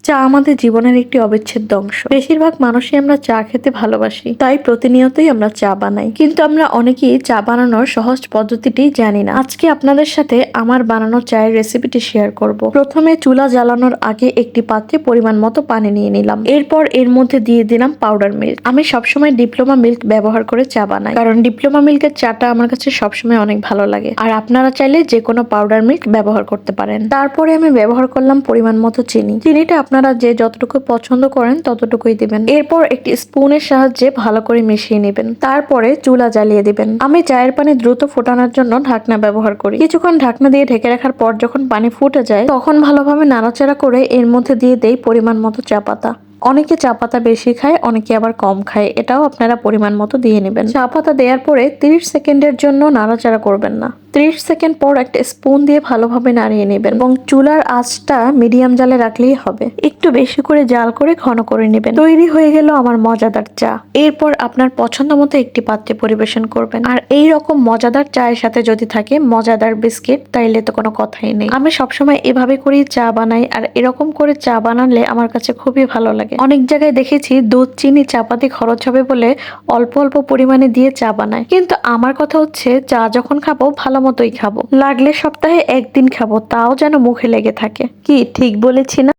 চা আমাদের জীবনের একটি অবিচ্ছেদ্য অংশ। বেশিরভাগ মানুষই আমরা চা খেতে ভালোবাসি, তাই প্রতিনিয়তই আমরা চা বানাই। কিন্তু আমরা অনেকেই চা বানানোর সহজ পদ্ধতিটি জানি না। আজকে আপনাদের সাথে আমার বানানো চায়ের রেসিপিটি শেয়ার করব। প্রথমে চুলা জ্বালানোর আগে একটি পাত্রে পরিমাণ মতো পানি নিয়ে নিলাম। এরপর এর মধ্যে দিয়ে দিলাম পাউডার মিল্ক। আমি সবসময় ডিপ্লোমা মিল্ক ব্যবহার করে চা বানাই, কারণ ডিপ্লোমা মিল্কের চাটা আমার কাছে সবসময় অনেক ভালো লাগে। আর আপনারা চাইলে যে কোনো পাউডার মিল্ক ব্যবহার করতে পারেন। তারপরে আমি ব্যবহার করলাম পরিমাণ মতো চিনি। চিনিটা আপনারা যে যতটুকু পছন্দ করেন ততটুকুই দিবেন। এরপর একটি স্পুনের সাহায্যে ভালো করে মিশিয়ে নেবেন। তারপরে চুলা জ্বালিয়ে দিবেন। আমি চায়ের পানি দ্রুত ফোটানোর জন্য ঢাকনা ব্যবহার করি। কিছুক্ষণ ঢাকনা দিয়ে ঢেকে রাখার পর যখন পানি ফুটে যায় তখন ভালোভাবে নাড়াচাড়া করে এর মধ্যে দিয়ে দেই পরিমাণ মতো চা পাতা। অনেকে চা পাতা বেশি খায়, অনেকে আবার কম খায়, এটাও আপনারা পরিমাণ মতো দিয়ে নেবেন। চা পাতা দেওয়ার পরে 30 সেকেন্ডের জন্য নাড়াচাড়া করবেন না। 30 সেকেন্ড পর একটা স্পুন দিয়ে ভালোভাবে নাড়িয়ে নেবেন এবং চুলার আঁচটা মিডিয়াম জালে রাখলেই হবে। একটু বেশি করে জাল করে ঘন করে নেবেন। তৈরি হয়ে গেল আমার মজাদার চা। এরপর আপনার পছন্দ মতো একটি পাত্রে পরিবেশন করবেন। আর এই রকম মজাদার চায়ের সাথে যদি থাকে মজাদার বিস্কিট, তাইলে তো কোনো কথাই নেই। আমি সবসময় এভাবে করেই চা বানাই, আর এরকম করে চা বানালে আমার কাছে খুবই ভালো লাগে। অনেক জায়গায় দেখেছি দুধ, চিনি, চাপাতি খরচ হবে বলে অল্প অল্প পরিমাণে দিয়ে চা বানায়, কিন্তু আমার কথা হচ্ছে চা যখন খাবো ভালো মতোই খাবো, লাগলে সপ্তাহে একদিন খাবো, তাও যেন মুখে লেগে থাকে। কি ঠিক বলেছি না?